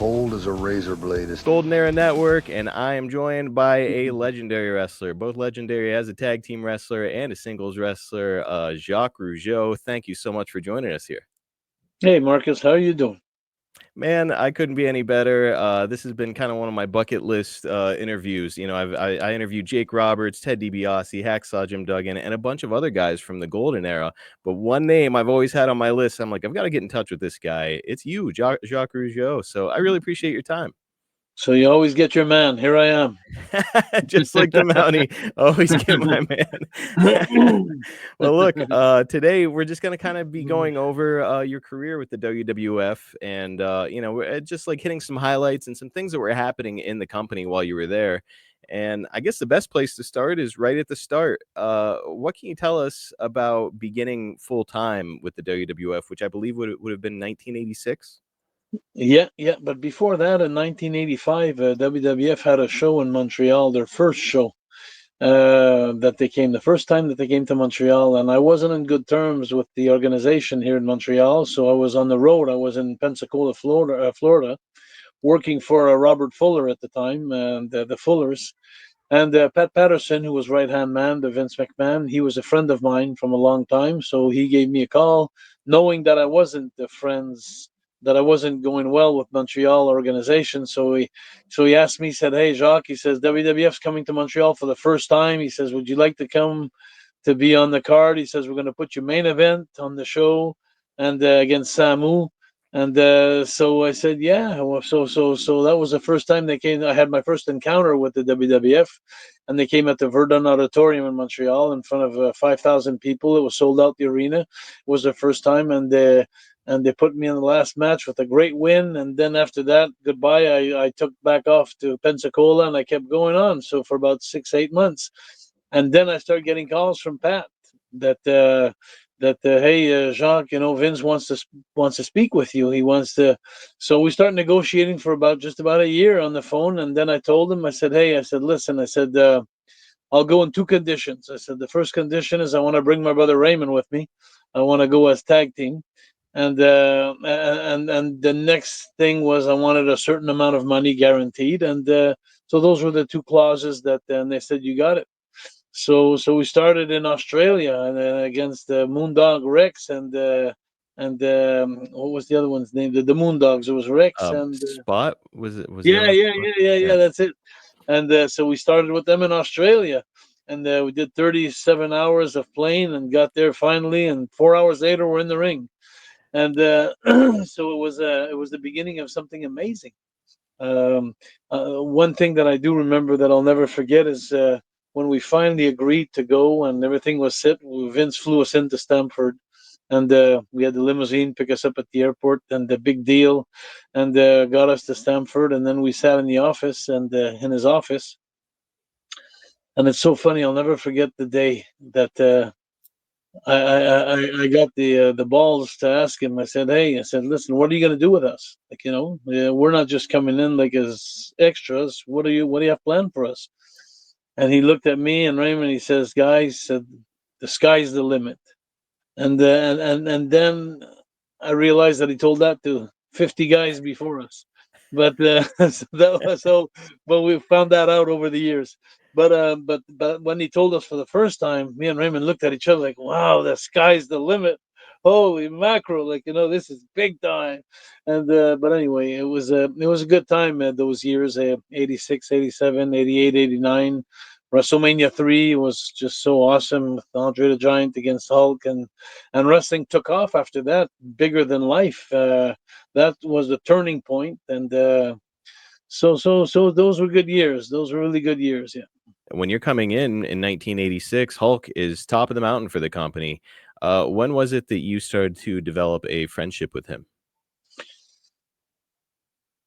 cold as a razor blade. Golden Era Network, and I am joined by a legendary wrestler, both legendary as a tag team wrestler and a singles wrestler, Jacques Rougeau. Thank you so much for joining us here. Hey, Marcus, how are you doing? Man, I couldn't be any better. This has been kind of one of my bucket list interviews. You know, I interviewed Jake Roberts, Ted DiBiase, Hacksaw Jim Duggan, and a bunch of other guys from the Golden Era. But one name I've always had on my list, I'm like, I've got to get in touch with this guy. It's you, Jacques Rougeau. So I really appreciate your time. So you always get your man. Here I am. Just like the Mountie, always get my man. Well, look, today we're just going to kind of be going over your career with the WWF and, we're just like hitting some highlights and some things that were happening in the company while you were there. And I guess the best place to start is right at the start. What can you tell us about beginning full time with the WWF, which I believe would have been 1986? Yeah. But before that, in 1985, WWF had a show in Montreal, their first show the first time that they came to Montreal. And I wasn't in good terms with the organization here in Montreal. So I was on the road. I was in Pensacola, Florida, working for Robert Fuller at the time, and the Fullers. And Pat Patterson, who was right-hand man to Vince McMahon, he was a friend of mine from a long time. So he gave me a call, knowing that I wasn't that I wasn't going well with Montreal organization. So he asked me, he said, "Hey, Jacques," he says, "WWF's coming to Montreal for the first time." He says, "Would you like to come to be on the card?" He says, "We're going to put your main event on the show and against Samu." And so I said, "Yeah." Well, so that was the first time they came. I had my first encounter with the WWF, and they came at the Verdun Auditorium in Montreal in front of 5,000 people. It was sold out, the arena. It was the first time, and they put me in the last match with a great win. And then after that, goodbye. I took back off to Pensacola, and I kept going on. So for about 6-8 months, and then I started getting calls from Pat that hey, Jacques, Vince wants to speak with you. He wants to. So we started negotiating for just about a year on the phone, and then I told him, I said, "Hey," I said, "listen," I said, "I'll go in two conditions." I said, "The first condition is I want to bring my brother Raymond with me. I want to go as tag team." And the next thing was I wanted a certain amount of money guaranteed, and so those were the two clauses that. And they said, "You got it." So we started in Australia and against the Moondog Rex and what was the other one's name? The Moondogs. It was Rex and Spot was it? Was yeah. That's it. And so we started with them in Australia, and we did 37 hours of plane and got there finally. And 4 hours later, we're in the ring, and so it was the beginning of something amazing. One thing that I do remember that I'll never forget is when we finally agreed to go and everything was set. Vince flew us into Stamford, and we had the limousine pick us up at the airport, and the big deal, and got us to Stamford, and then we sat in the office and in his office, and it's so funny. I'll never forget the day that. I got the balls to ask him. I said, "Hey," I said, "listen, what are you going to do with us? Like, we're not just coming in like as extras. What do you have planned for us?" And he looked at me and Raymond. He says, "Guys, said the sky's the limit." And then I realized that he told that to 50 guys before us. But so that was so. But we found that out over the years. But when he told us for the first time, me and Raymond looked at each other like, "Wow, the sky's the limit! Holy mackerel! Like, this is big time." And but anyway, it was a good time those years, 86, 87, 88, 89. WrestleMania 3 was just so awesome with Andre the Giant against Hulk, and wrestling took off after that, bigger than life. That was the turning point, and so those were good years. Those were really good years. Yeah. When you're coming in 1986, Hulk is top of the mountain for the company. When was it that you started to develop a friendship with him?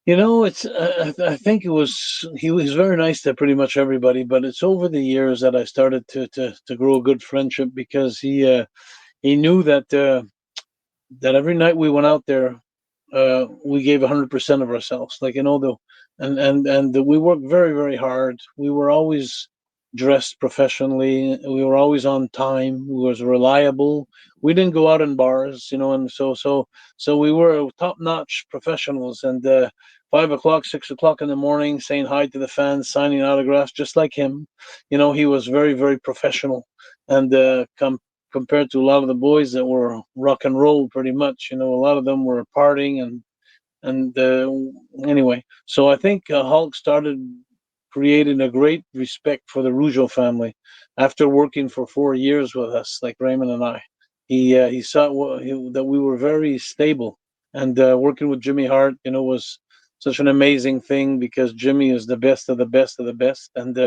It's. I think he was very nice to pretty much everybody, but it's over the years that I started to grow a good friendship because he knew that every night we went out there, we gave 100% of ourselves. Like, and we worked very, very hard. We were always dressed professionally. We were always on time. We was reliable. We didn't go out in bars, and so we were top notch professionals. And 5 o'clock, 6 o'clock in the morning, saying hi to the fans, signing autographs, just like him. He was very, very professional, and compared to a lot of the boys that were rock and roll, pretty much. A lot of them were partying and anyway, so I think Hulk started creating a great respect for the Rougeau family after working for 4 years with us, like Raymond and I. He saw that we were very stable, and working with Jimmy Hart, was such an amazing thing because Jimmy is the best of the best of the best, and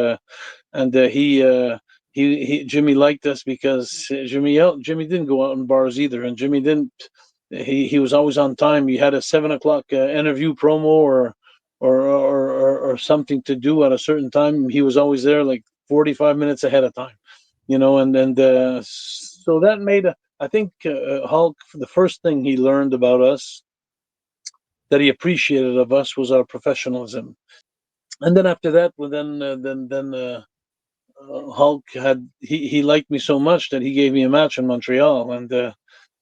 he Jimmy liked us because Jimmy didn't go out in bars either, and Jimmy didn't. He was always on time. You had a 7 o'clock interview promo or something to do at a certain time. He was always there like 45 minutes ahead of time, and so that made I think Hulk, the first thing he learned about us that he appreciated of us was our professionalism, and then after that, well, Hulk he liked me so much that he gave me a match in Montreal, and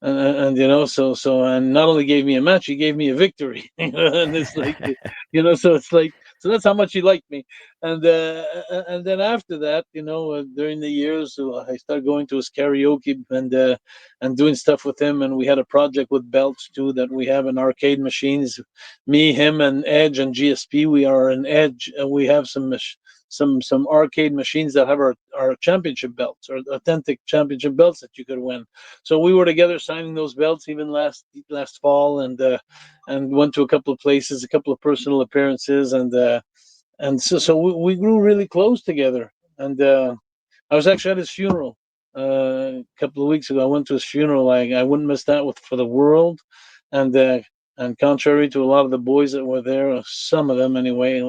and not only gave me a match, he gave me a victory. And it's like, so it's like, so that's how much he liked me. And then after that, during the years, I started going to his karaoke and doing stuff with him, and we had a project with belts too that we have in arcade machines. Me, him, and Edge and GSP. We are an Edge, and we have some arcade machines that have our championship belts or authentic championship belts that you could win. So we were together signing those belts even last fall, and went to a couple of places, a couple of personal appearances, and so we grew really close together. And I was actually at his funeral a couple of weeks ago. I went to his funeral. I wouldn't miss that for the world. And contrary to a lot of the boys that were there, some of them anyway,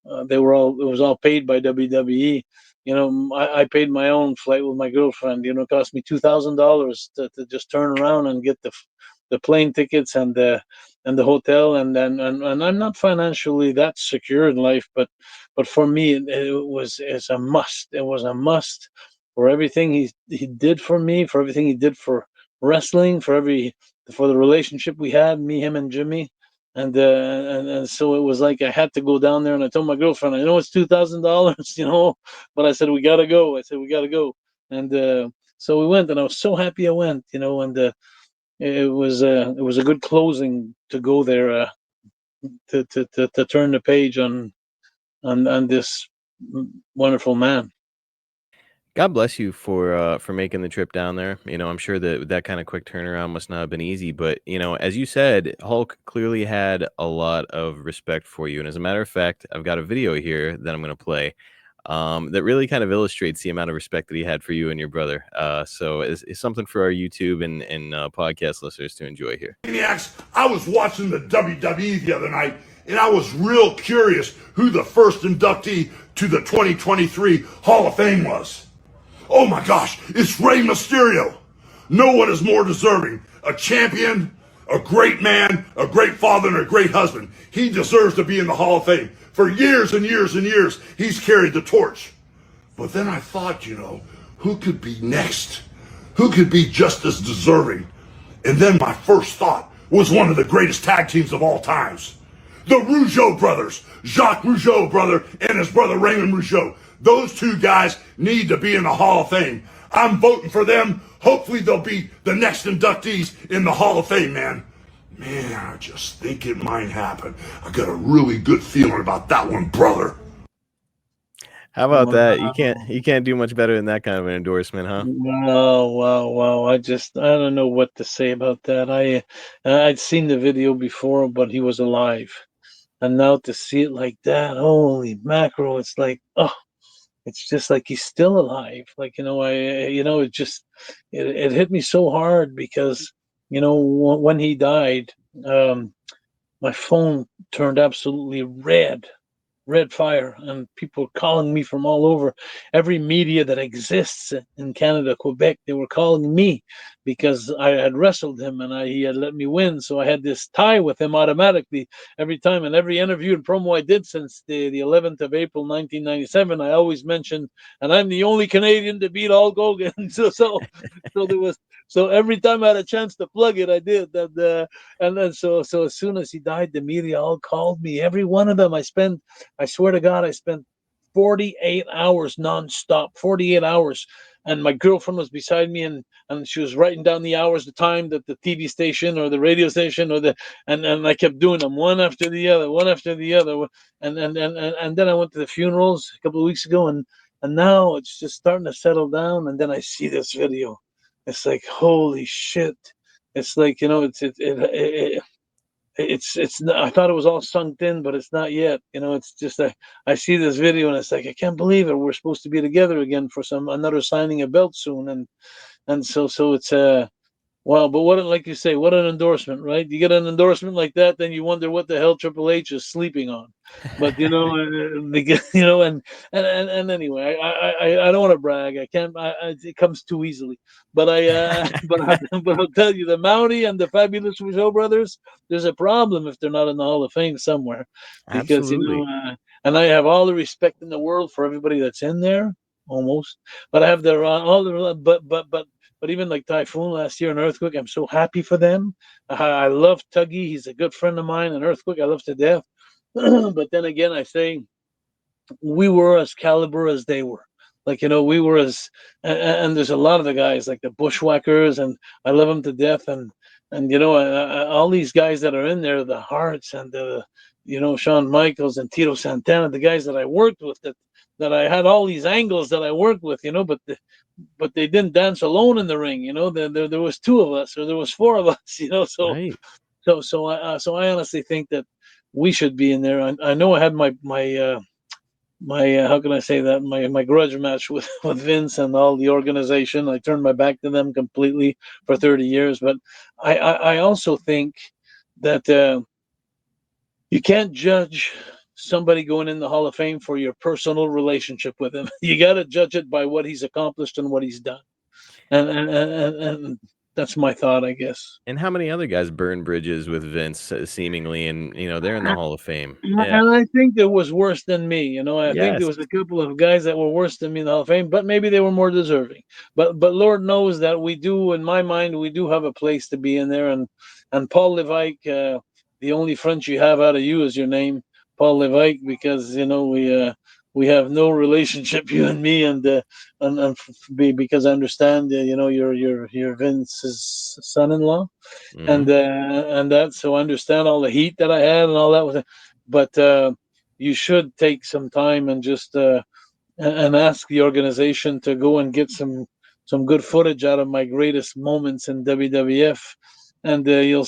it was all paid by WWE. I paid my own flight with my girlfriend. It cost me $2,000 to just turn around and get the plane tickets and the hotel, and I'm not financially that secure in life, but for me it's a must. It was a must for everything he did for me, for everything he did for wrestling, for the relationship we had, me, him, and Jimmy. And so it was like I had to go down there, and I told my girlfriend, I know it's $2,000, but I said we gotta go. And so we went, and I was so happy I went, and it was a good closing to go there, to turn the page on this wonderful man. God bless you for making the trip down there. I'm sure that kind of quick turnaround must not have been easy, but as you said, Hulk clearly had a lot of respect for you. And as a matter of fact, I've got a video here that I'm going to play that really kind of illustrates the amount of respect that he had for you and your brother. So it's something for our YouTube and podcast listeners to enjoy here. Maniacs, I was watching the WWE the other night, and I was real curious who the first inductee to the 2023 Hall of Fame was. Oh my gosh, it's Rey Mysterio. No one is more deserving. A champion, a great man, a great father, and a great husband. He deserves to be in the Hall of Fame. For years and years and years, he's carried the torch. But then I thought, who could be next? Who could be just as deserving? And then my first thought was one of the greatest tag teams of all times. The Rougeau brothers, Jacques Rougeau brother and his brother Raymond Rougeau. Those two guys need to be in the Hall of Fame. I'm voting for them. Hopefully they'll be the next inductees in the Hall of Fame, man. Man, I just think it might happen. I got a really good feeling about that one, brother. How about that? You can't do much better than that kind of an endorsement, huh? Wow. I don't know what to say about that. I'd seen the video before, but he was alive. And now to see it like that, holy mackerel, it's like, oh, it's just like he's still alive. Like, it hit me so hard because, when he died, my phone turned absolutely red. red fire, and people calling me from all over. Every media that exists in Canada, Quebec, they were calling me because I had wrestled him and he had let me win. So I had this tie with him automatically every time. And every interview and promo I did since the 11th of April, 1997, I always mentioned, and I'm the only Canadian to beat Hulk Hogan. So there was, so every time I had a chance to plug it, I did. And then so as soon as he died, the media all called me. Every one of them. I swear to God, I spent 48 hours nonstop, 48 hours. And my girlfriend was beside me, and she was writing down the hours, the time that the TV station or the radio station and I kept doing them one after the other, one after the other. And then I went to the funerals a couple of weeks ago, and now it's just starting to settle down. And then I see this video. It's like, holy shit. It's like, it's not, I thought it was all sunk in, but it's not yet. It's just I see this video and it's like, I can't believe it. We're supposed to be together again for another signing a belt soon, and so it's wow. But what, like you say, what an endorsement, right? You get an endorsement like that, then you wonder what the hell Triple H is sleeping on. But and anyway, I don't want to brag. I can't. It comes too easily. But but I'll tell you, the Mountie and the Fabulous Rougeau brothers, there's a problem if they're not in the Hall of Fame somewhere, because Absolutely. and I have all the respect in the world for everybody that's in there, almost. But I have all the but even like Typhoon last year and Earthquake, I'm so happy for them. I love Tuggy. He's a good friend of mine, and Earthquake I love to death. But then again, I say we were as caliber as they were. Like, we were and there's a lot of the guys like the Bushwhackers, and I love them to death. And all these guys that are in there, the Hearts and Shawn Michaels and Tito Santana, the guys that I worked with, that I had all these angles that I worked with, but they didn't dance alone in the ring. There was two of us, or there was four of us. Right. So I honestly think that we should be in there. I know I had my how can I say that, my grudge match with with Vince and all the organization. I turned my back to them completely for 30 years. But I also think that you can't judge somebody going in the Hall of Fame for your personal relationship with him. You got to judge it by what he's accomplished and what he's done. And that's my thought, I guess. And how many other guys burn bridges with Vince, seemingly, and they're in the Hall of Fame. Yeah. And I think it was worse than me. I think there Yes. was a couple of guys that were worse than me in the Hall of Fame, but maybe they were more deserving. But Lord knows that we do, in my mind, we do have a place to be in there. And Paul Levesque, the only French you have out of you is your name, Paul Levesque, because we have no relationship, you and me, because I understand, you're Vince's son-in-law, Hmm. and that, so I understand all the heat that I had and all that was, but you should take some time and just and ask the organization to go and get some good footage out of my greatest moments in WWF, and you'll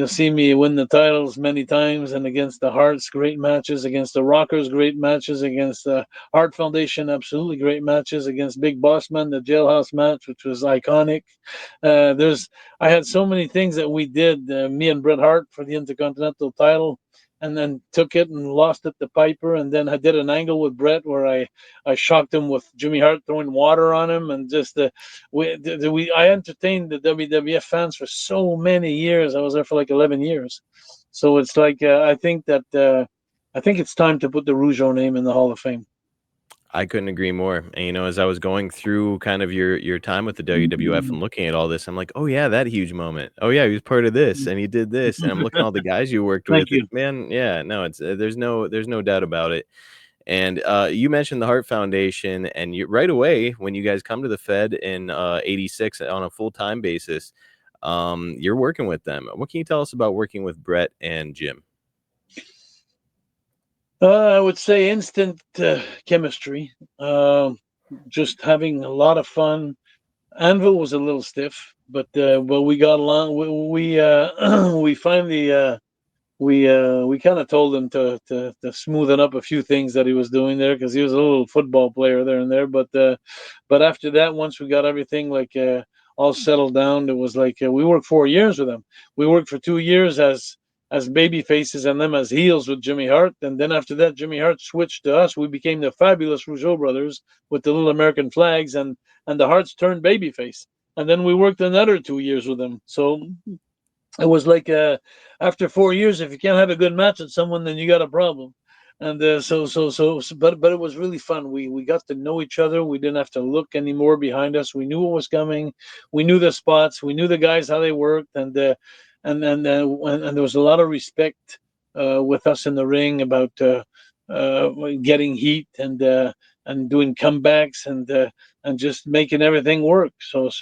see me win the titles many times, and against the Hearts, great matches, against the Rockers, great matches, against the Hart Foundation, absolutely great matches, against Big Boss Man, the Jailhouse Match, which was iconic. There's I had so many things that we did, me and Bret Hart for the Intercontinental title, and then took it and lost it to Piper. And then I did an angle with Bret where I shocked him with Jimmy Hart throwing water on him, and just I entertained the WWF fans for so many years. I was there for like 11 years, so it's like I think it's time to put the Rougeau name in the Hall of Fame. I couldn't agree more. And as I was going through kind of your time with the WWF and looking at all this, I'm like, oh yeah, that huge moment. Oh yeah, he was part of this and he did this. And I'm looking at all the guys you worked Thank with. It's, you. man, yeah, no, it's there's no doubt about it. And you mentioned the Hart Foundation, and you right away when you guys come to the Fed in '86 on a full time basis, you're working with them. What can you tell us about working with Brett and Jim? I would say instant chemistry. Just having a lot of fun. Anvil was a little stiff, but we got along. We finally we kind of told him to smoothen up a few things that he was doing there, because he was a little football player there and there. But after that, once we got everything like all settled down, it was like we worked 4 years with him. We worked for 2 years as baby faces and them as heels with Jimmy Hart. And then after that, Jimmy Hart switched to us. We became the fabulous Rougeau brothers with the little American flags, and the Harts turned babyface. And then we worked another 2 years with them. So it was like after 4 years, if you can't have a good match with someone, then you got a problem. And but it was really fun. We got to know each other. We didn't have to look anymore behind us. We knew what was coming. We knew the spots. We knew the guys how they worked, and there was a lot of respect with us in the ring about getting heat and doing comebacks and just making everything work. So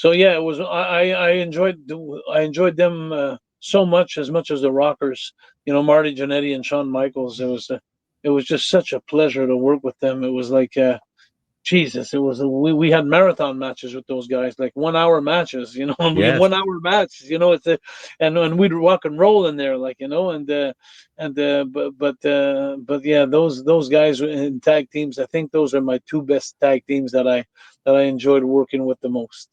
yeah, it was. I enjoyed them so much as the Rockers. Marty Jannetty and Shawn Michaels. It was just such a pleasure to work with them. It was like Jesus. It was we had marathon matches with those guys, like 1 hour matches. And we Yes. 1 hour matches. And we'd rock and roll in there, like but yeah, those guys in tag teams. I think those are my two best tag teams that I enjoyed working with the most.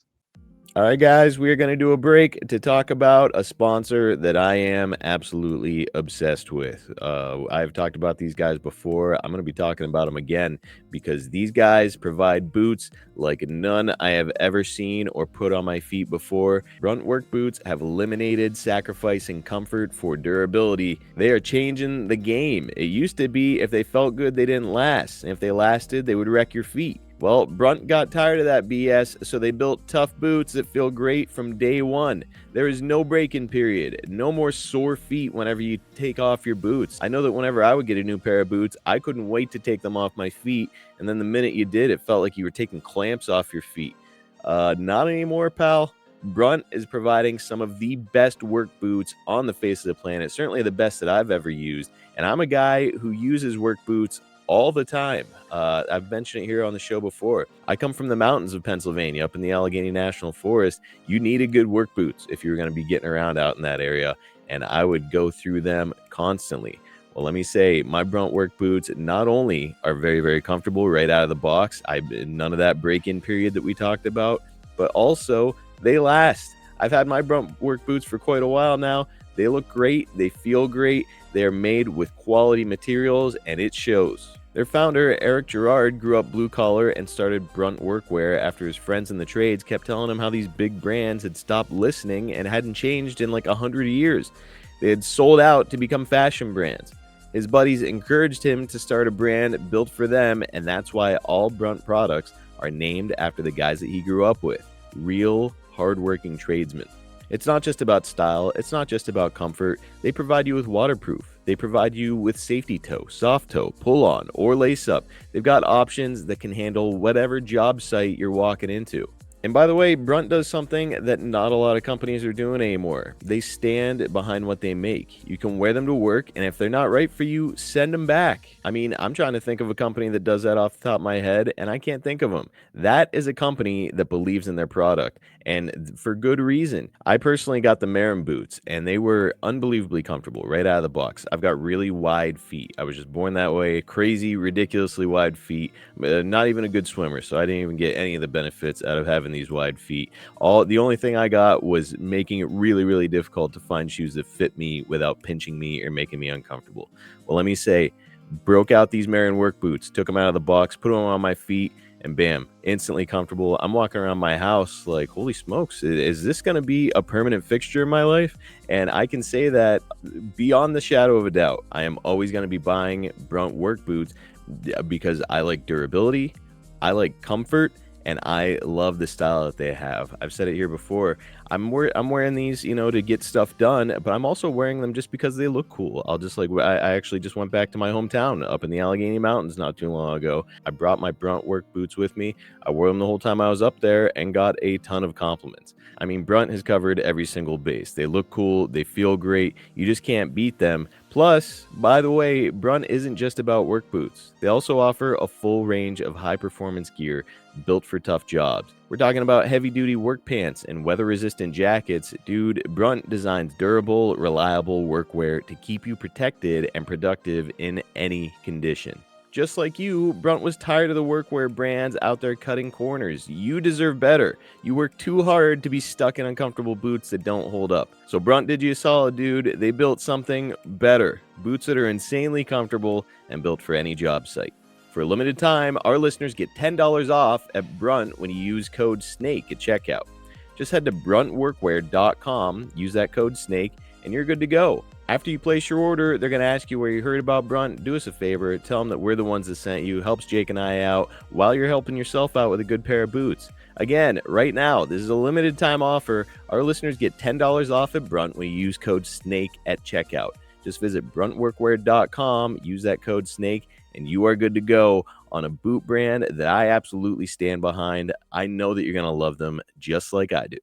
All right, guys, we are going to do a break to talk about a sponsor that I am absolutely obsessed with. I've talked about these guys before. I'm going to be talking about them again because these guys provide boots like none I have ever seen or put on my feet before. Bruntwork boots have eliminated sacrificing comfort for durability. They are changing the game. It used to be if they felt good, they didn't last. And if they lasted, they would wreck your feet. Well, Brunt got tired of that BS, so they built tough boots that feel great from day one. There is no break-in period, no more sore feet whenever you take off your boots. I know that whenever I would get a new pair of boots, I couldn't wait to take them off my feet, and then the minute you did, it felt like you were taking clamps off your feet. Not anymore, pal. Brunt is providing some of the best work boots on the face of the planet, certainly the best that I've ever used, and I'm a guy who uses work boots all the time. I've mentioned it here on the show before. I come from the mountains of Pennsylvania, up in the Allegheny National Forest. You needed good work boots if you were going to be getting around out in that area, and I would go through them constantly. Well, let me say, my Brunt work boots not only are very, very comfortable right out of the box, none of that break-in period that we talked about, but also they last. I've had my Brunt work boots for quite a while now. They look great. They feel great. They are made with quality materials, and it shows. Their founder, Eric Gerard, grew up blue-collar and started Brunt workwear after his friends in the trades kept telling him how these big brands had stopped listening and hadn't changed in like 100 years. They had sold out to become fashion brands. His buddies encouraged him to start a brand built for them, and that's why all Brunt products are named after the guys that he grew up with. Real, hardworking tradesmen. It's not just about style, it's not just about comfort. They provide you with waterproof. They provide you with safety toe, soft toe, pull-on, or lace-up. They've got options that can handle whatever job site you're walking into. And by the way, Brunt does something that not a lot of companies are doing anymore. They stand behind what they make. You can wear them to work, and if they're not right for you, send them back. I mean, I'm trying to think of a company that does that off the top of my head, and I can't think of them. That is a company that believes in their product, and for good reason. I personally got the Marin boots, and they were unbelievably comfortable right out of the box. I've got really wide feet. I was just born that way. Crazy, ridiculously wide feet. Not even a good swimmer, so I didn't even get any of the benefits out of having these wide feet. The only thing I got was making it really, really difficult to find shoes that fit me without pinching me or making me uncomfortable. Well, let me say, broke out these Marin work boots, took them out of the box, put them on my feet, and bam, instantly comfortable. I'm walking around my house like, holy smokes, is this going to be a permanent fixture in my life? And I can say that beyond the shadow of a doubt, I am always going to be buying Brunt work boots because I like durability, I like comfort, and I love the style that they have. I've said it here before. I'm wearing these, to get stuff done, but I'm also wearing them just because they look cool. I actually just went back to my hometown up in the Allegheny Mountains not too long ago. I brought my Brunt work boots with me. I wore them the whole time I was up there and got a ton of compliments. I mean, Brunt has covered every single base. They look cool. They feel great. You just can't beat them. Plus, by the way, Brunt isn't just about work boots. They also offer a full range of high-performance gear built for tough jobs. We're talking about heavy-duty work pants and weather-resistant jackets. Dude, Brunt designs durable, reliable workwear to keep you protected and productive in any condition. Just like you, Brunt was tired of the workwear brands out there cutting corners. You deserve better. You work too hard to be stuck in uncomfortable boots that don't hold up. So Brunt did you a solid, dude. They built something better. Boots that are insanely comfortable and built for any job site. For a limited time, our listeners get $10 off at Brunt when you use code SNAKE at checkout. Just head to bruntworkwear.com, use that code SNAKE, and you're good to go. After you place your order, they're going to ask you where you heard about Brunt. Do us a favor, tell them that we're the ones that sent you. Helps Jake and I out while you're helping yourself out with a good pair of boots. Again, right now, this is a limited time offer. Our listeners get $10 off at Brunt when you use code SNAKE at checkout. Just visit bruntworkwear.com, use that code SNAKE, and you are good to go on a boot brand that I absolutely stand behind. I know that you're going to love them just like I do.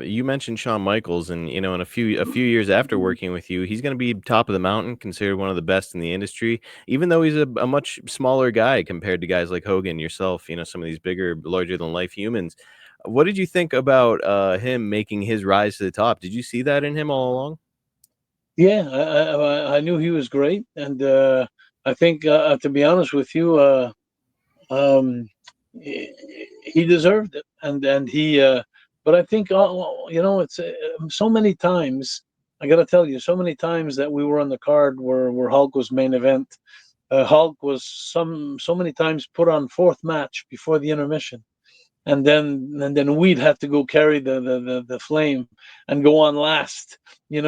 You mentioned Shawn Michaels, and in a few years after working with you, he's going to be top of the mountain, considered one of the best in the industry, even though he's a much smaller guy compared to guys like Hogan, yourself, some of these bigger, larger than life humans. What did you think about him making his rise to the top? Did you see that in him all along? Yeah, I knew he was great, and I think, to be honest with you, um, he deserved it, and he. But I think, it's so many times. I got to tell you, so many times that we were on the card where Hulk was main event. Hulk was so many times put on fourth match before the intermission, and then we'd have to go carry the flame and go on last, and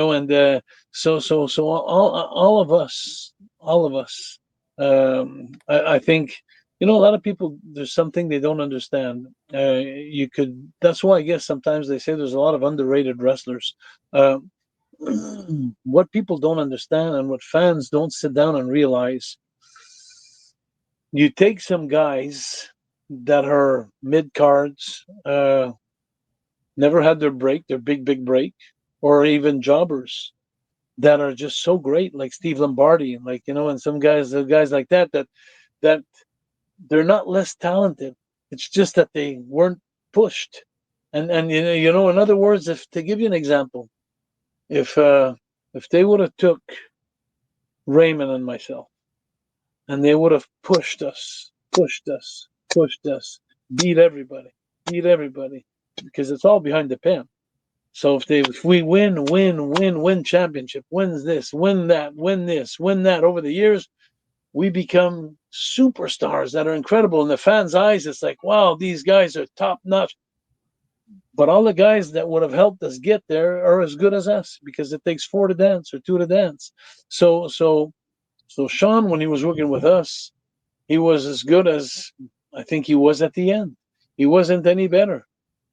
so all of us, I think, a lot of people, there's something they don't understand. That's why I guess sometimes they say there's a lot of underrated wrestlers. uh, what people don't understand and what fans don't sit down and realize, you take some guys that are mid cards, never had their big break, or even jobbers that are just so great, like Steve Lombardi, and some guys, like that they're not less talented. It's just that they weren't pushed. And in other words, if to give you an example, if they would have took Raymond and myself, and they would have pushed us, beat everybody, because it's all behind the pen. So if we win championship, wins this, win that, win this, win that over the years, we become superstars that are incredible in the fans' eyes. It's like, wow, these guys are top notch. But all the guys that would have helped us get there are as good as us, because it takes four to dance or two to dance. So Shawn, when he was working with us, he was as good as I think he was at the end. He wasn't any better.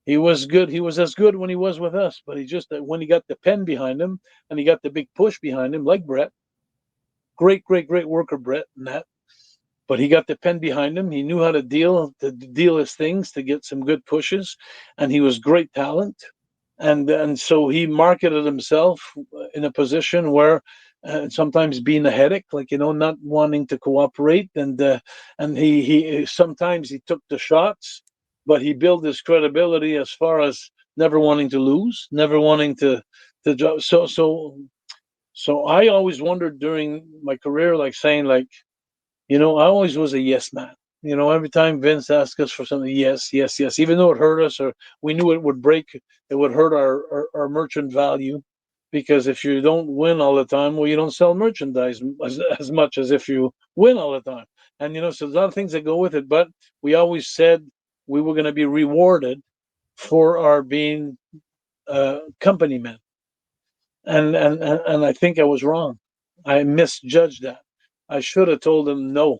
He was good. He was as good when he was with us, but he just, when he got the pen behind him and he got the big push behind him, like Brett, great worker, Brett, and that. But he got the pen behind him. He knew how to deal his things, to get some good pushes, and he was great talent. And so he marketed himself in a position where, sometimes being a headache, not wanting to cooperate, and he sometimes he took the shots, but he built his credibility as far as never wanting to lose, never wanting to so I always wondered during my career, saying, I always was a yes man. Every time Vince asked us for something, yes, yes, yes, even though it hurt us, or we knew it would hurt our merchant value. Because if you don't win all the time, well, you don't sell merchandise as much as if you win all the time. And, so there's a lot of things that go with it. But we always said we were going to be rewarded for our being company men. And I think I was wrong. I misjudged that. I should have told him no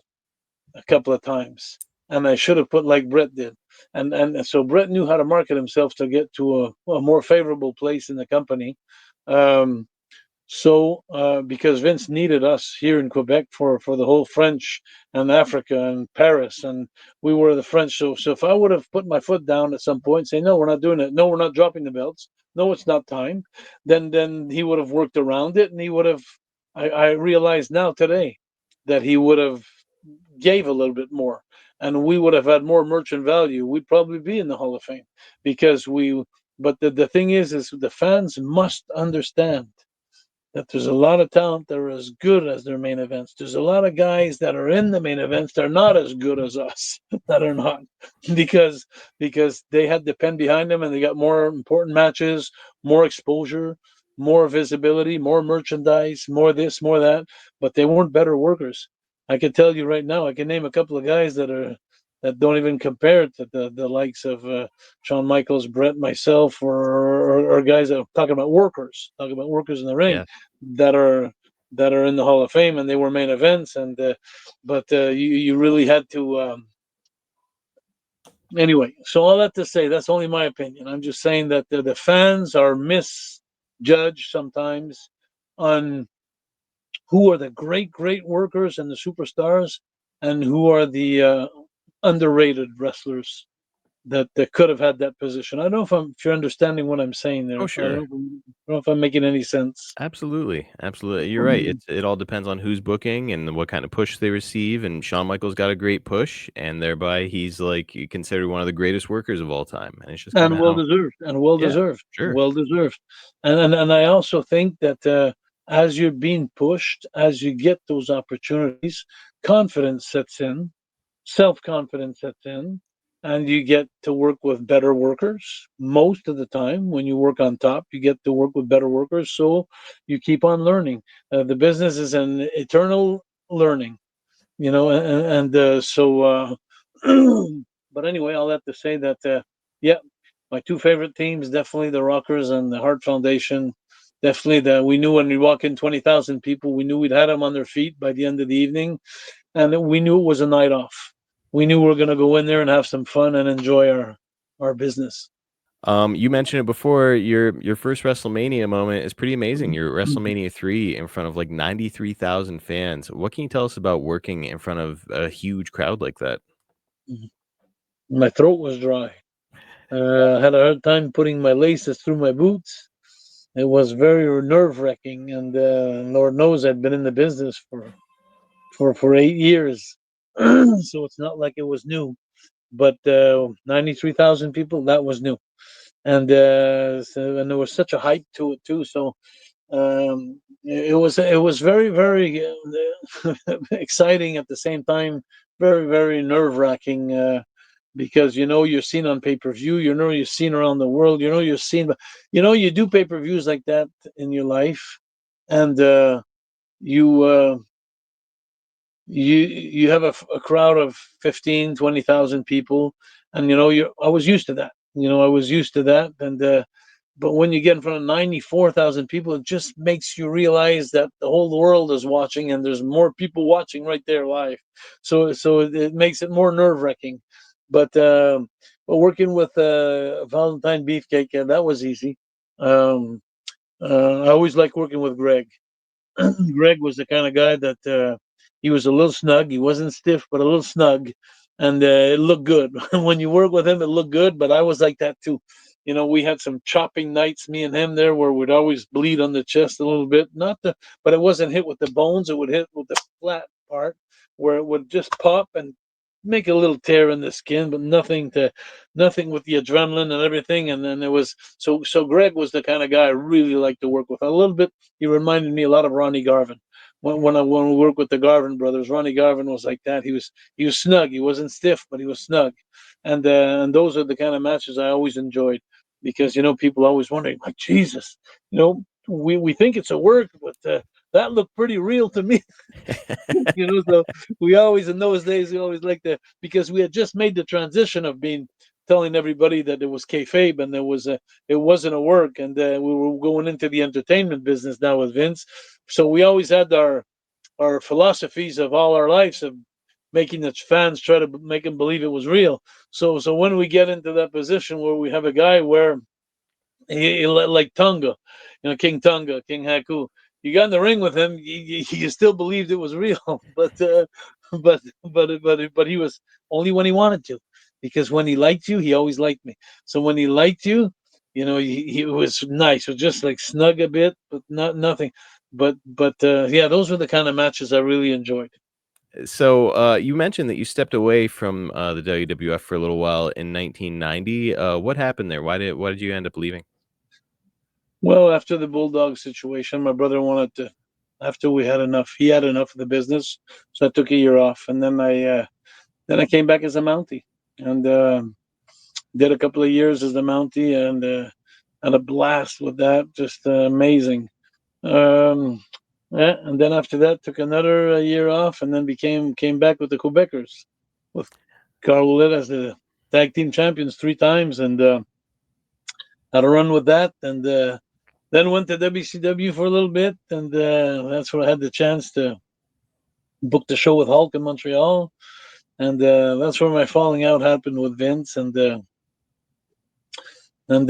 a couple of times, and I should have put like Brett did. And so Brett knew how to market himself to get to a more favorable place in the company. Um, because Vince needed us here in Quebec for the whole French and Africa and Paris, and we were the French. So if I would have put my foot down at some point, say no, we're not doing it. No, we're not dropping the belts. No, it's not time. Then he would have worked around it, and he would have. I realize now today that he would have gave a little bit more, and we would have had more merchant value. We'd probably be in the Hall of Fame because we. But the thing is the fans must understand that there's a lot of talent that are as good as their main events. There's a lot of guys that are in the main events that are not as good as us, that are not, because they had the pen behind them and they got more important matches, more exposure, more visibility, more merchandise, more this, more that, but they weren't better workers. I can tell you right now, I can name a couple of guys that don't even compare to the likes of Shawn Michaels, Brett, myself, or guys that are talking about workers in the ring Yeah. that are in the Hall of Fame, and they were main events. And but you really had to. Anyway, so all that to say, that's only my opinion. I'm just saying that the fans are misjudged sometimes on who are the great workers and the superstars, and who are the underrated wrestlers that could have had that position. I don't know if you're understanding what I'm saying there. Oh, I don't sure. know if I'm making any sense. Absolutely, absolutely. You're right. It all depends on who's booking and what kind of push they receive. And Shawn Michaels got a great push, and thereby he's like considered one of the greatest workers of all time. And it's just kind And of well how, deserved, and well yeah, deserved, sure. well deserved. And I also think that as you're being pushed, as you get those opportunities, confidence sets in, self confidence sets in, and you get to work with better workers. Most of the time, when you work on top, you get to work with better workers. So you keep on learning. The business is an eternal learning, so. But anyway, I'll have to say that, yeah, my two favorite teams definitely the Rockers and the Hart Foundation. Definitely, we knew when we walk in 20,000 people, we knew we'd had them on their feet by the end of the evening, and that we knew it was a night off. We knew we were going to go in there and have some fun and enjoy our business. You mentioned it before. Your first WrestleMania moment is pretty amazing. You're at WrestleMania 3 in front of like 93,000 fans. What can you tell us about working in front of a huge crowd like that? My throat was dry. I had a hard time putting my laces through my boots. It was very nerve wracking, and Lord knows I'd been in the business for 8 years, so it's not like it was new. But 93,000 people, that was new, and and there was such a hype to it too. So it was very exciting at the same time, very nerve wracking. Because you're seen on pay-per-view, you're seen around the world, you're seen, but you do pay-per-views like that in your life, and you you have a crowd of 15, 20,000 people, and I was used to that. I was used to that, and but when you get in front of 94,000 people, it just makes you realize that the whole world is watching, and there's more people watching right there live. So it makes it more nerve wracking. But working with Valentine Beefcake, that was easy. Um, I always like working with Greg. Greg was the kind of guy that he was a little snug. He wasn't stiff, but a little snug, and it looked good. When you work with him, it looked good. But I was like that too. We had some chopping nights, me and him there, where we'd always bleed on the chest a little bit. But it wasn't hit with the bones. It would hit with the flat part, where it would just pop and make a little tear in the skin, but nothing with the adrenaline and everything. And then there was so Greg was the kind of guy I really liked to work with. A little bit, he reminded me a lot of Ronnie Garvin. When we worked with the Garvin brothers, Ronnie Garvin was like that. He was snug. He wasn't stiff, but he was snug. And those are the kind of matches I always enjoyed, because people always wondering, like, Jesus, we think it's a work, but that looked pretty real to me. So we always, in those days, we always liked to, because we had just made the transition of being telling everybody that it was kayfabe, and it wasn't a work, and we were going into the entertainment business now with Vince. So we always had our philosophies of all our lives of making the fans, try to make them believe it was real. So when we get into that position where we have a guy where like Tonga, King Tonga, King Haku. You got in the ring with him, you still believed it was real, but he was only when he wanted to, because when he liked you, he always liked me. So when he liked you, he was nice, it was just like snug a bit, but not nothing. But yeah, those were the kind of matches I really enjoyed. So you mentioned that you stepped away from the WWF for a little while in 1990. What happened there? Why did you end up leaving? Well, after the Bulldog situation, my brother wanted to. After we had enough, he had enough of the business, so I took a year off, and then I came back as a Mountie, and did a couple of years as a Mountie, and had a blast with that. Just amazing. Um, yeah, and then after that, took another year off, and then came back with the Quebecers, with Carl Ouellet as the tag team champions 3 times, and had a run with that, and then went to WCW for a little bit, and that's where I had the chance to book the show with Hulk in Montreal, and that's where my falling out happened with Vince, and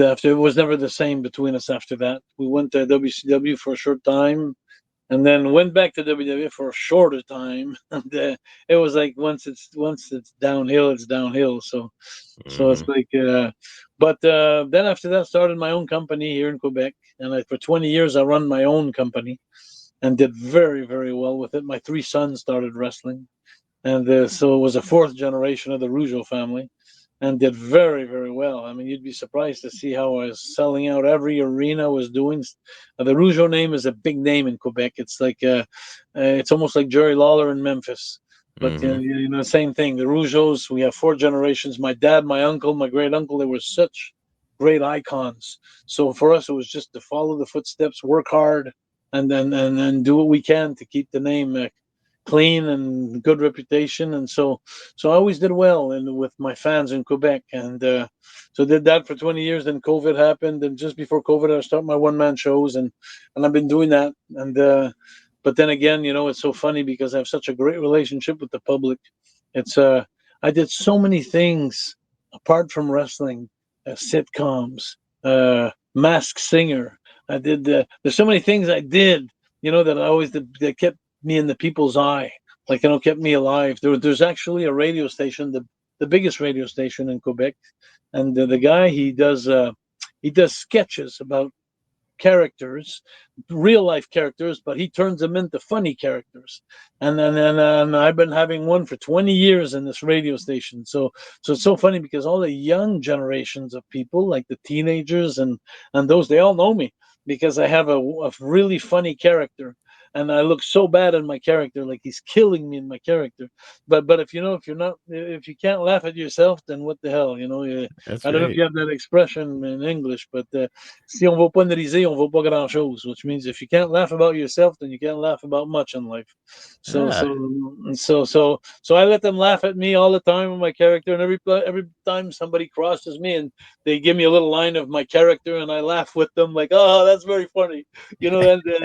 after it was never the same between us after that. We went to WCW for a short time, and then went back to WWF for a shorter time. And it was like once it's downhill, it's downhill. So it's Mhm. like, but then after that, started my own company here in Quebec, and for 20 years I run my own company and did very very well with it. My 3 sons started wrestling, and so it was a fourth generation of the Rougeau family, and did very very well. I mean, you'd be surprised to see how I was selling out every arena I was doing. The Rougeau name is a big name in Quebec. It's like it's almost like Jerry Lawler in Memphis. But Mhm. same thing. The Rougeaus. We have 4 generations. My dad, my uncle, my great uncle. They were such great icons. So for us, it was just to follow the footsteps, work hard, and then do what we can to keep the name clean and good reputation. And so I always did well and with my fans in Quebec, and so did that for 20 years. Then COVID happened, and just before COVID I started my one-man shows, and I've been doing that. And but then again, it's so funny because I have such a great relationship with the public. It's I did so many things apart from wrestling, sitcoms, Masked Singer. I did there's so many things I did, that I always did, that kept me in the people's eye, like, kept me alive. There's actually a radio station, the biggest radio station in Quebec, and the guy, he does sketches about characters, real life characters, but he turns them into funny characters. And I've been having one for 20 years in this radio station. So it's so funny because all the young generations of people, like the teenagers and those, they all know me because I have a really funny character. And I look so bad in my character, like he's killing me in my character. But if you can't laugh at yourself, then what the hell, That's I don't know if right. you have that expression in English, but si on vaut pas une risée, on vaut pas grand chose, which means if you can't laugh about yourself, then you can't laugh about much in life. So Ah, so so I let them laugh at me all the time with my character, and every time somebody crosses me and they give me a little line of my character, and I laugh with them like, oh, that's very funny, and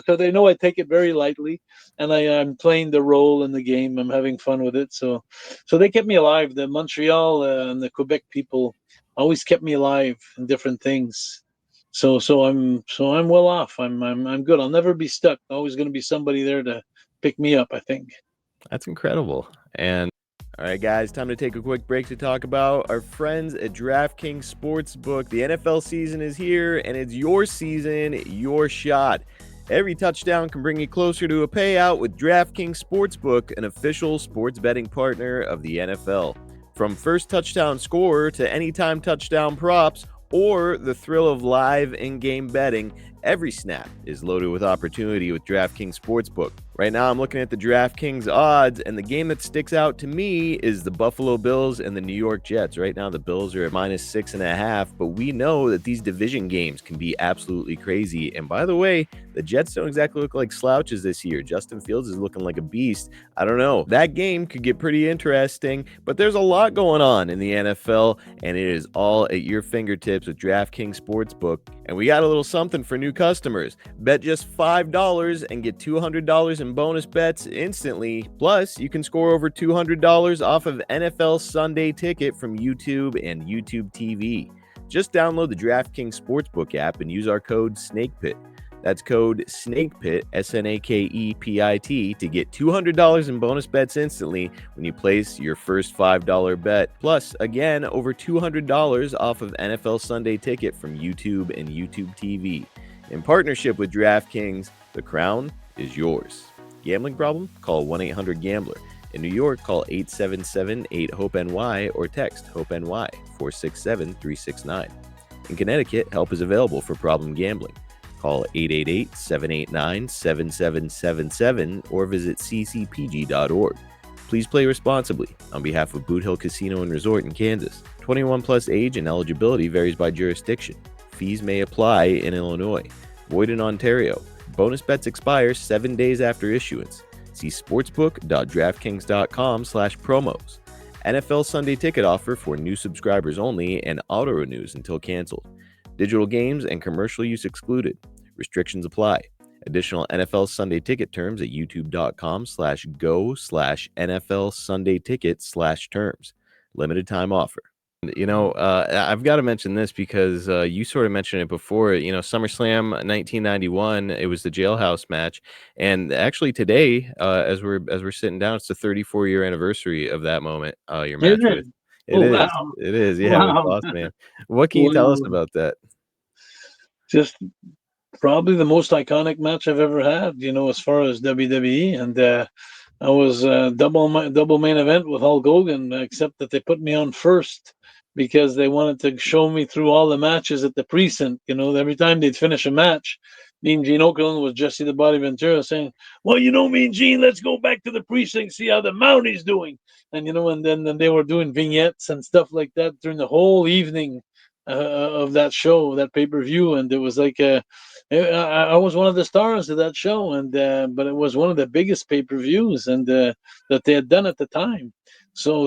so they know I take it very lightly, and I'm playing the role in the game. I'm having fun with it. So they kept me alive. The Montreal and the Quebec people always kept me alive in different things. So I'm well off. I'm good. I'll never be stuck. Always going to be somebody there to pick me up, I think. that's incredible. And all right, guys, time to take a quick break to talk about our friends at DraftKings Sportsbook. The NFL season is here, and it's your season, your shot. Every touchdown can bring you closer to a payout with DraftKings Sportsbook, an official sports betting partner of the NFL. From first touchdown scorer to anytime touchdown props, or the thrill of live in-game betting, every snap is loaded with opportunity with DraftKings Sportsbook. Right now, I'm looking at the DraftKings odds, and the game that sticks out to me is the Buffalo Bills and the New York Jets. Right now, the Bills are at -6.5, but we know that these division games can be absolutely crazy. And by the way, the Jets don't exactly look like slouches this year. Justin Fields is looking like a beast. I don't know. That game could get pretty interesting, but there's a lot going on in the NFL, and it is all at your fingertips with DraftKings Sportsbook. And we got a little something for new customers. Bet just $5 and get $200 in bonus bets instantly. Plus, you can score over $200 off of NFL Sunday Ticket from YouTube and YouTube TV. Just download the DraftKings Sportsbook app and use our code SNAKEPIT. That's code SNAKEPIT, SNAKEPIT, to get $200 in bonus bets instantly when you place your first $5 bet. Plus, again, over $200 off of NFL Sunday Ticket from YouTube and YouTube TV. In partnership with DraftKings, the crown is yours. Gambling problem? Call 1-800-GAMBLER. In New York, call 877-8-HOPE-NY or text HOPE-NY 467-369. In Connecticut, help is available for problem gambling. Call 888-789-7777 or visit ccpg.org. Please play responsibly on behalf of Boot Hill Casino and Resort in Kansas. 21 plus age and eligibility varies by jurisdiction. Fees may apply in Illinois. Void in Ontario. Bonus bets expire 7 days after issuance. See sportsbook.draftkings.com/promos. NFL Sunday ticket offer for new subscribers only and auto renews until canceled. Digital games and commercial use excluded. Restrictions apply. Additional NFL Sunday ticket terms at youtube.com/go/NFL Sunday ticket/terms. Limited time offer. I've got to mention this because you sort of mentioned it before. SummerSlam 1991. It was the Jailhouse match, and actually today, as we're sitting down, it's the 34-year anniversary of that moment. Your match Is it? with Oh, wow. it is, yeah, with Wow. Boss Man. What can you tell us Wow. about that? Just probably the most iconic match I've ever had, as far as WWE. And I was double main event with Hulk Hogan, except that they put me on first because they wanted to show me through all the matches at the precinct. Every time they'd finish a match, me and Gene Okerlund was Jesse the Body Ventura saying, "Well, me and Gene, let's go back to the precinct, see how the Mountie's doing." And then they were doing vignettes and stuff like that during the whole evening of that show, that pay-per-view, and it was like I was one of the stars of that show, and but it was one of the biggest pay-per-views and that they had done at the time. So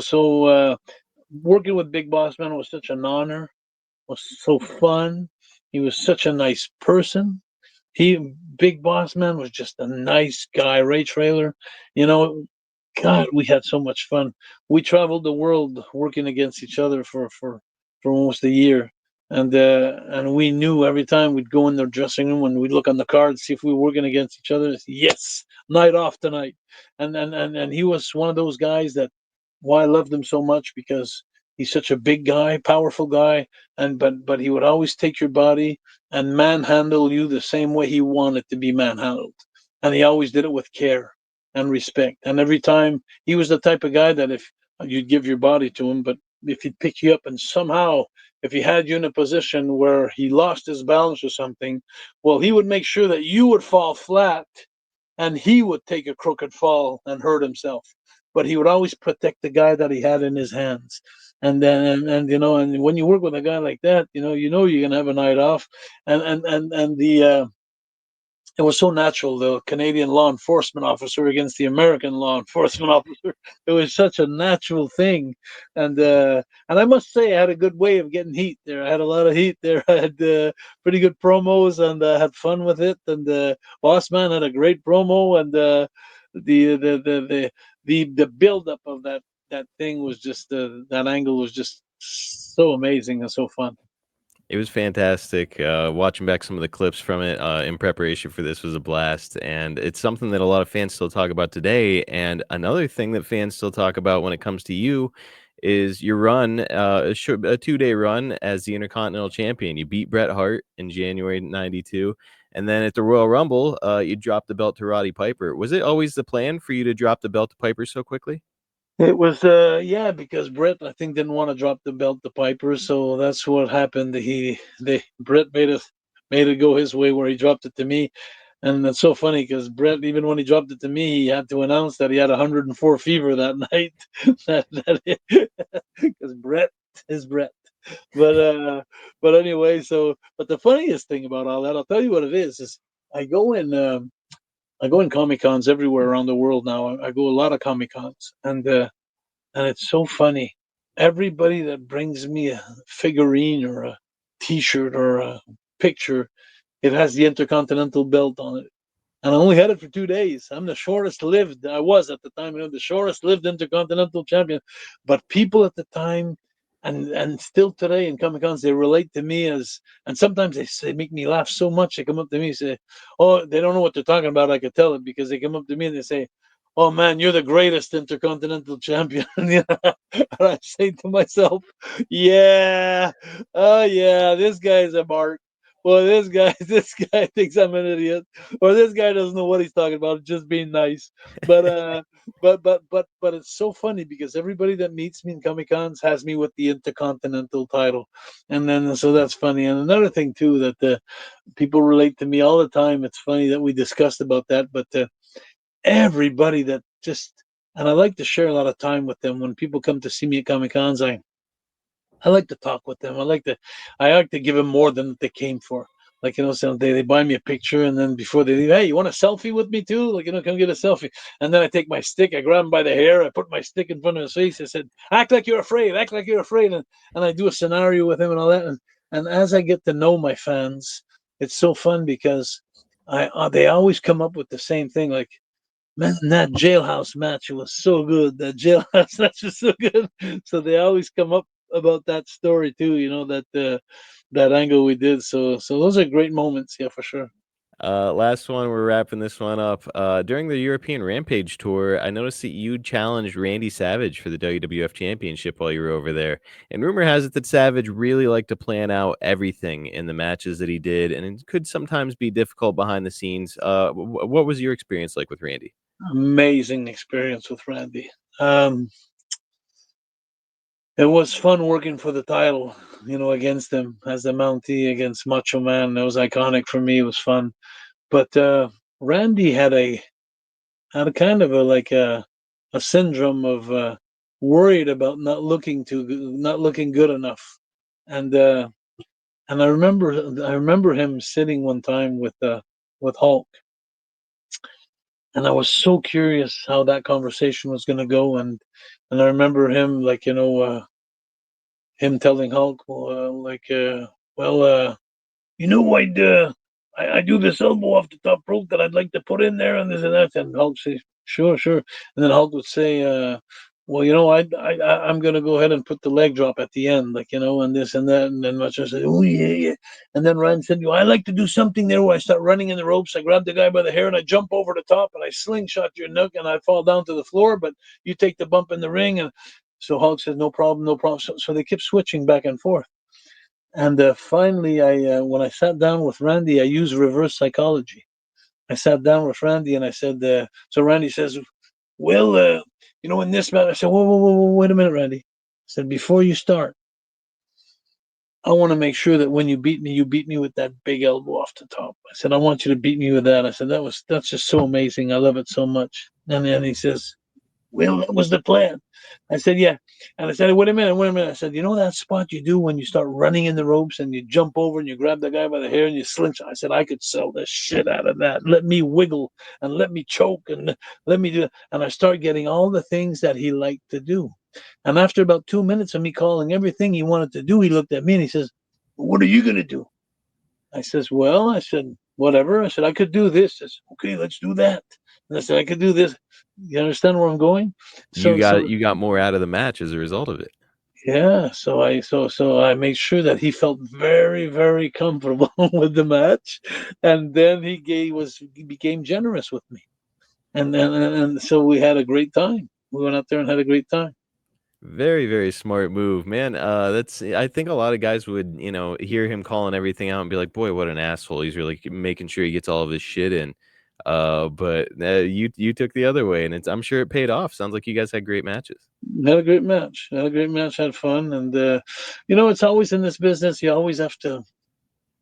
working with Big Boss Man was such an honor. Was so fun. He was such a nice person. Big Boss Man was just a nice guy. Ray Trailer, God, we had so much fun. We traveled the world working against each other for almost a year, and we knew every time we'd go in their dressing room and we'd look on the card, see if we were working against each other. Yes, night off tonight. And he was one of those guys that why I loved him so much, because he's such a big guy, powerful guy, and but he would always take your body and manhandle you the same way he wanted to be manhandled, and he always did it with care and respect. And every time, he was the type of guy that if you'd give your body to him, but if he'd pick you up and somehow, if he had you in a position where he lost his balance or something, well, he would make sure that you would fall flat and he would take a crooked fall and hurt himself. But he would always protect the guy that he had in his hands. And then, and when you work with a guy like that, you're gonna have a night off. And the it was so natural, the Canadian law enforcement officer against the American law enforcement officer. It was such a natural thing, and I must say, I had a good way of getting heat there. I had a lot of heat there. I had pretty good promos and had fun with it. And Boss Man had a great promo, and the build up of that thing was just that angle was just so amazing and so fun. It was fantastic. Watching back some of the clips from it in preparation for this was a blast, and it's something that a lot of fans still talk about today. And another thing that fans still talk about when it comes to you is your run, a 2-day run as the Intercontinental Champion. You beat Bret Hart in January '92, and then at the Royal Rumble, you dropped the belt to Roddy Piper. Was it always the plan for you to drop the belt to Piper so quickly? It was yeah, because Brett, I think, didn't want to drop the belt to Piper, so that's what happened. Brett made it go his way, where he dropped it to me. And it's so funny because Brett, even when he dropped it to me, he had to announce that he had 104 fever that night. Because Brett is Brett. But anyway, but the funniest thing about all that, I'll tell you what it is I go in Comic Cons everywhere around the world now. I go a lot of Comic Cons, and it's so funny. Everybody that brings me a figurine or a T-shirt or a picture, it has the Intercontinental belt on it. And I only had it for 2 days. I'm the shortest lived. I was at the time, the shortest lived Intercontinental champion. But people at the time, and still today in Comic Cons, they relate to me as, and sometimes they make me laugh so much. They come up to me and say, "Oh, they don't know what they're talking about." I could tell it because they come up to me and they say, "Oh man, you're the greatest Intercontinental champion." And I say to myself, "Yeah, oh yeah, this guy's a mark." well, this guy thinks I'm an idiot, or this guy doesn't know what he's talking about, just being nice. But but it's so funny because everybody that meets me in Comic Cons has me with the Intercontinental title, and then so that's funny. And another thing too that people relate to me all the time. It's funny that we discussed about that, but everybody that just and I like to share a lot of time with them when people come to see me at Comic Cons. I like to talk with them. I like to give them more than they came for. Like, so they buy me a picture, and then before they leave, hey, you want a selfie with me too? Like, come get a selfie. And then I take my stick, I grab him by the hair, I put my stick in front of his face. I said, act like you're afraid, act like you're afraid. And I do a scenario with him and all that. And as I get to know my fans, it's so fun because they always come up with the same thing. Like, man, that Jailhouse match was so good. That Jailhouse match was so good. So they always come up about that story too. That angle we did. So those are great moments. Yeah, for sure. Last one, we're wrapping this one up. During the European Rampage tour, I noticed that you challenged Randy Savage for the WWF Championship while you were over there. And rumor has it that Savage really liked to plan out everything in the matches that he did, and it could sometimes be difficult behind the scenes. What was your experience like with Randy? Amazing experience with Randy. It was fun working for the title, against him as the Mountie against Macho Man. It was iconic for me. It was fun. But Randy had a kind of a syndrome of worried about not looking good enough, and I remember him sitting one time with Hulk, and I was so curious how that conversation was going to go, and I remember him him telling Hulk well, I do this elbow off the top rope that I'd like to put in there and this and that. And Hulk says, sure, sure. And then Hulk would say, well, I'm going to go ahead and put the leg drop at the end, and this and that. And then Macho said, oh, yeah, yeah. And then Ryan said, I like to do something there where I start running in the ropes. I grab the guy by the hair and I jump over the top and I slingshot your nook and I fall down to the floor, but you take the bump in the ring. And so Hulk says, no problem, no problem. So they kept switching back and forth. And finally, when I sat down with Randy, I used reverse psychology. I sat down with Randy and I said, so Randy says, well, in this match, I said, whoa, whoa, whoa, whoa, wait a minute, Randy. I said, before you start, I want to make sure that when you beat me with that big elbow off the top. I said, I want you to beat me with that. I said, that's just so amazing. I love it so much. And then he says, well, that was the plan. I said, yeah. And I said, wait a minute. I said, that spot you do when you start running in the ropes and you jump over and you grab the guy by the hair and you slingshot. I said, I could sell the shit out of that. Let me wiggle and let me choke and let me do it. And I start getting all the things that he liked to do. And after about 2 minutes of me calling everything he wanted to do, he looked at me and he says, what are you going to do? I said, whatever. I said, I could do this. I said, okay, let's do that. And I said, I could do this. You understand where I'm going? You got more out of the match as a result of it. Yeah. So I made sure that he felt very, very comfortable with the match, and then he became generous with me, and so we had a great time. We went out there and had a great time. Very, very smart move, man. I think a lot of guys would, hear him calling everything out and be like, boy, what an asshole. He's really making sure he gets all of his shit in. But you took the other way, and I'm sure it paid off. Sounds like you guys had great matches. Had a great match. Had fun, and it's always in this business. You always have to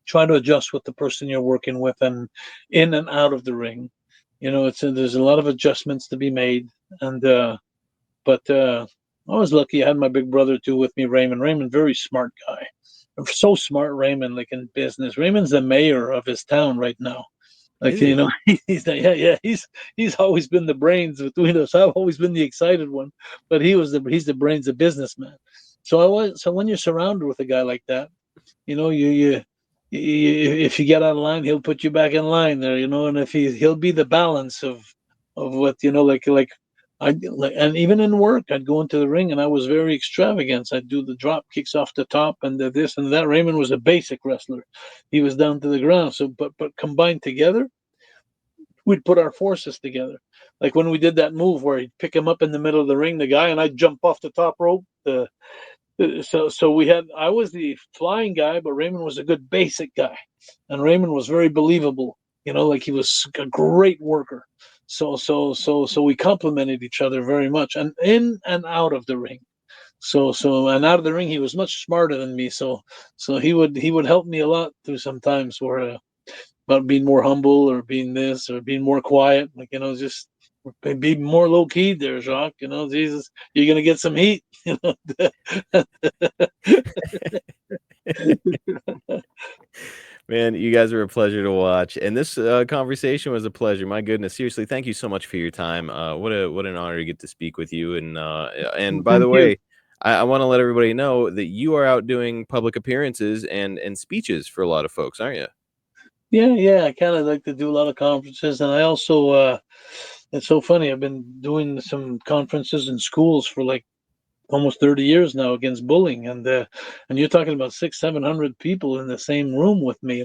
try to adjust with the person you're working with, and in and out of the ring. There's a lot of adjustments to be made, and but I was lucky. I had my big brother too with me, Raymond. Raymond, very smart guy. So smart, Raymond. Like in business, Raymond's the mayor of his town right now. Like, Is he? he's like, yeah. He's always been the brains between us. I've always been the excited one, but he's the brains, the businessman. So when you're surrounded with a guy like that, you if you get out of line, he'll put you back in line there, and if he'll be the balance of what, like and even in work, I'd go into the ring and I was very extravagant. I'd do the drop kicks off the top and the this and that. Raymond was a basic wrestler. He was down to the ground. So, but combined together, we'd put our forces together. Like when we did that move where he'd pick him up in the middle of the ring, the guy, and I'd jump off the top rope. So I was the flying guy, but Raymond was a good basic guy, and Raymond was very believable. Like he was a great worker. So we complemented each other very much, and in and out of the ring. And out of the ring, he was much smarter than me. So he would help me a lot through sometimes where about being more humble or being this or being more quiet, just be more low key there, Jacques. Jesus, you're gonna get some heat. Man, you guys are a pleasure to watch, and this conversation was a pleasure. My goodness, seriously, thank you so much for your time. What an honor to get to speak with you. And by the Thank you. way, I want to let everybody know that you are out doing public appearances and speeches for a lot of folks, aren't you? Yeah. I kind of like to do a lot of conferences, and I also it's so funny. I've been doing some conferences in schools for like almost 30 years now against bullying, and you're talking about 600-700 people in the same room with me,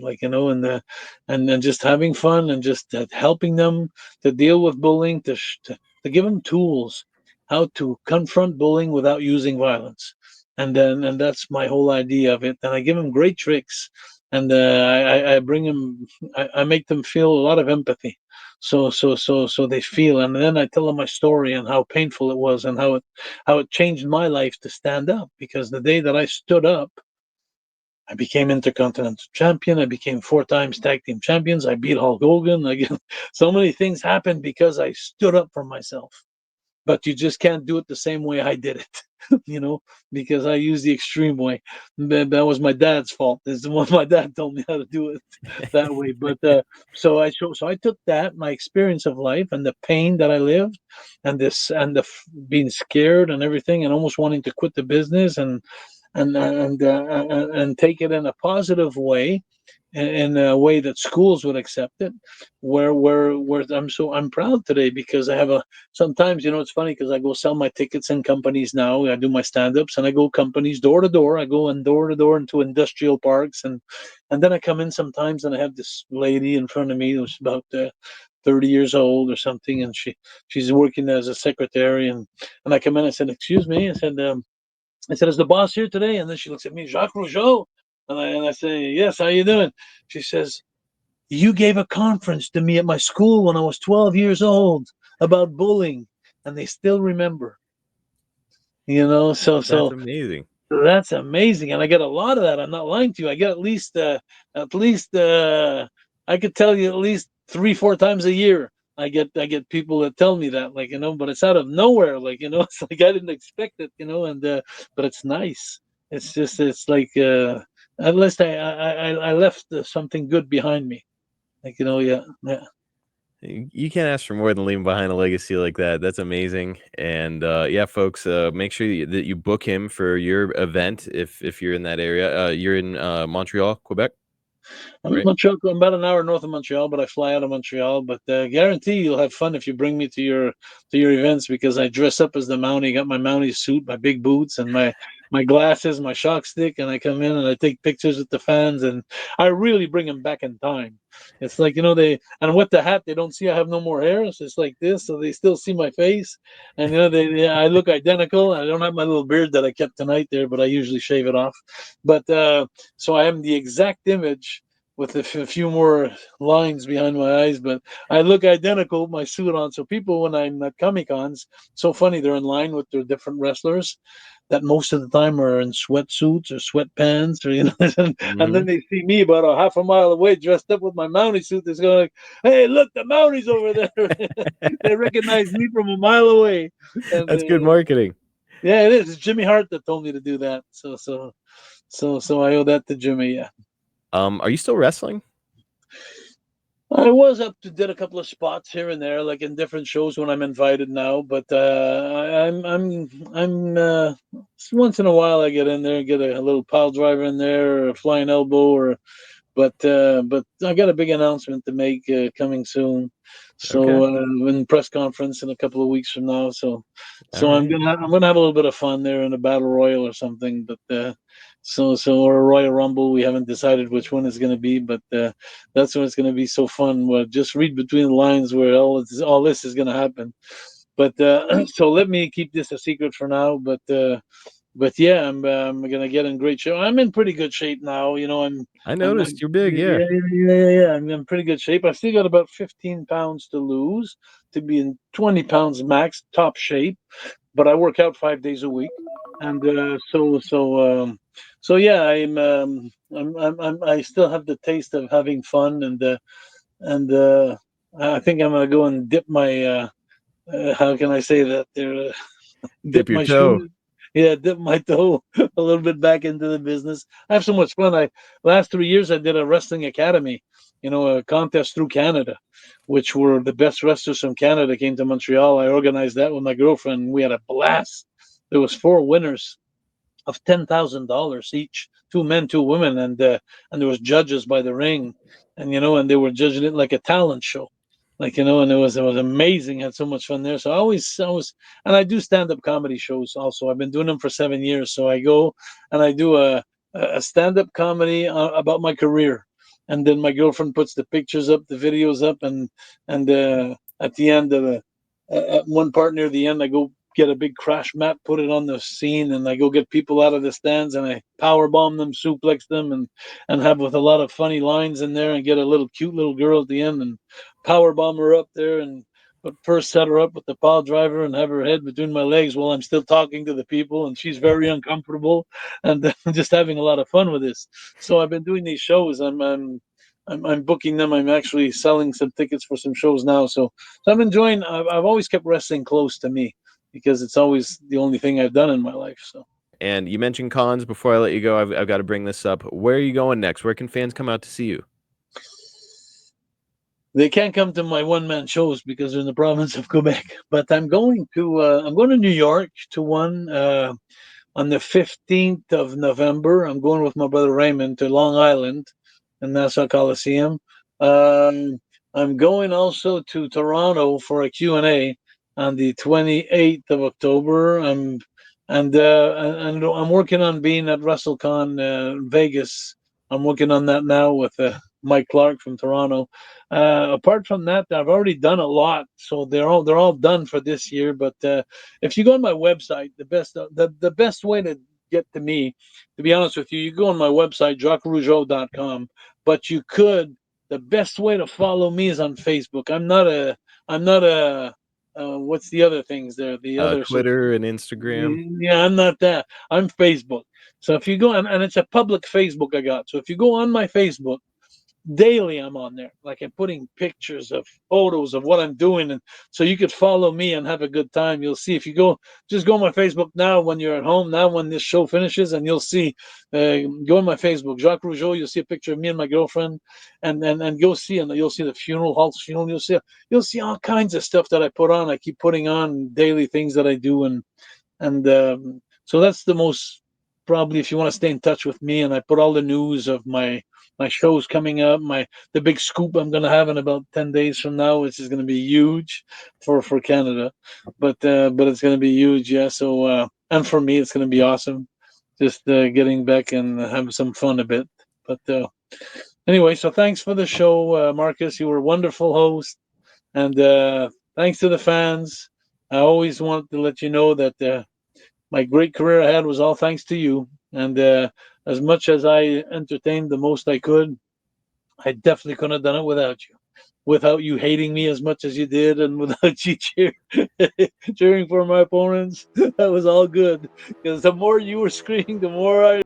and just having fun and just helping them to deal with bullying, to give them tools how to confront bullying without using violence. And that's my whole idea of it, and I give them great tricks, and I bring them, I make them feel a lot of empathy, so they feel, and then I tell them my story and how painful it was, and how it changed my life to stand up, because the day that I stood up, I became Intercontinental Champion. I became 4 times Tag Team Champions. I beat Hulk Hogan. So many things happened because I stood up for myself. But you just can't do it the same way I did it, because I used the extreme way. That was my dad's fault. This is what my dad told me how to do it that way. But so I took that, my experience of life and the pain that I lived, and being scared and everything, and almost wanting to quit the business, and take it in a positive way, in a way that schools would accept it, where I'm proud today, because I have sometimes, it's funny, because I go sell my tickets in companies now. I do my stand-ups, and I go companies door to door. I go in door to door into industrial parks, and then I come in sometimes, and I have this lady in front of me who's about 30 years old or something, and she's working as a secretary, and I come in. I said, "Excuse me," I said, "Is the boss here today?" And then she looks at me, "Jacques Rougeau." And I say, "Yes, how you doing?" She says, "You gave a conference to me at my school when I was 12 years old about bullying." And they still remember, That's so amazing. that's amazing. And I get a lot of that. I'm not lying to you. I get at least I could tell you at least 3-4 times a year. I get people that tell me that, but it's out of nowhere, it's like I didn't expect it, but it's nice. It's like, at least I left something good behind me, yeah, yeah. You can't ask for more than leaving behind a legacy like that. That's amazing. And yeah, folks, make sure that you book him for your event if you're in that area. You're in Montreal, Quebec, I'm in right? Montreal. I'm about an hour north of Montreal, but I fly out of Montreal. But guarantee you'll have fun if you bring me to your events, because I dress up as the Mountie. Got my Mountie suit, my big boots, and my glasses, my shock stick, and I come in and I take pictures with the fans, and I really bring them back in time. It's like, and with the hat, they don't see I have no more hair. So it's like this, so they still see my face, and I look identical. I don't have my little beard that I kept tonight there, but I usually shave it off. But so I am the exact image, with a few more lines behind my eyes, but I look identical with my suit on. So people, when I'm at Comic Cons, so funny, they're in line with their different wrestlers that most of the time are in sweatsuits or sweatpants, or and then Hmm. they see me about a half a mile away dressed up with my Mountie suit. They're going like, "Hey, look, the Mountie's over there." They recognize me from a mile away, and That's good marketing. yeah, it is. It's Jimmy Hart that told me to do that. So I owe that to Jimmy. Yeah. Are you still wrestling? I was did a couple of spots here and there, like in different shows when I'm invited now. But I'm once in a while I get in there and get a little pile driver in there, or a flying elbow, but I got a big announcement to make coming soon. Okay. So in press conference in a couple of weeks from now. So All so I'm right. gonna have a little bit of fun there in a battle royal or something. But or a Royal Rumble. We haven't decided which one is going to be, but that's when it's going to be so fun. Well, just read between the lines where all this is going to happen. But so let me keep this a secret for now. But but yeah, I'm gonna get in great shape. I'm in pretty good shape now. You know, I noticed you're big. Yeah. yeah. I'm in pretty good shape. I still got about 15 pounds to lose to be in 20 pounds max top shape. But I work out 5 days a week, and so yeah, I still have the taste of having fun, and I think I'm gonna go and dip my how can I say that there Dip dip your my toe. shoe. Yeah, dip my toe a little bit back into the business. I have so much fun. I last 3 years I did a wrestling academy, a contest through Canada, which were the best wrestlers from Canada came to Montreal. I organized that with my girlfriend. We had a blast. There was 4 winners of $10,000 each, 2 men, 2 women, and there was judges by the ring, and they were judging it like a talent show, and it was amazing. Had so much fun there. So I was, and I do stand up comedy shows also. I've been doing them for 7 years. So I go and I do a stand up comedy about my career, and then my girlfriend puts the pictures up, the videos up, and at the end of the at one part near the end, I go get a big crash mat, put it on the scene, and I go get people out of the stands and I power bomb them, suplex them, and have with a lot of funny lines in there, and get a little cute little girl at the end and power bomb her up there, and but first set her up with the pile driver and have her head between my legs while I'm still talking to the people, and she's very uncomfortable, and I'm just having a lot of fun with this. So I've been doing these shows. I'm booking them. I'm actually selling some tickets for some shows now. So I'm enjoying. I've always kept wrestling close to me because it's always the only thing I've done in my life. So And you mentioned cons. Before I let you go, I've got to bring this up. Where are you going next? Where can fans come out to see you? they can't come to my one man shows because they're in the province of Quebec. But I'm going to New York to one on the 15th of November. I'm going with my brother Raymond to Long Island and Nassau Coliseum. Um, I'm going also to Toronto for a Q&A on the 28th of October. And I'm working on being at WrestleCon Vegas. I'm working on that now with Mike Clark from Toronto. Apart from that, I've already done a lot, so they're all done for this year. But if you go on my website, the best way to get to me, to be honest with you, you go on my website, JacquesRougeau.com. But the best way to follow me is on Facebook. I'm not a what's the other things there? The other social. Twitter and Instagram. Yeah, I'm not that. I'm Facebook. So if you go and it's a public Facebook I got. So if you go on my Facebook, daily I'm on there, like I'm putting pictures of photos of what I'm doing, and so you could follow me and have a good time. You'll see if you just go on my Facebook now when you're at home, now when this show finishes, and you'll see go on my Facebook, Jacques Rougeau. You'll see a picture of me and my girlfriend, and go see, and you'll see the funeral, Hulk's funeral. You'll see all kinds of stuff that I put on. I keep putting on daily things that I do, and so that's the most, probably, if you want to stay in touch with me. And I put all the news of my shows coming up, the big scoop I'm going to have in about 10 days from now, which is going to be huge for Canada, but it's going to be huge. Yeah. So and for me it's going to be awesome, just getting back and have some fun a bit. But anyway, so thanks for the show, Marcus. You were a wonderful host, and thanks to the fans. I always want to let you know that my great career I had was all thanks to you. And as much as I entertained the most I could, I definitely couldn't have done it without you. Without you hating me as much as you did, and without you cheering for my opponents, that was all good. Because the more you were screaming, the more I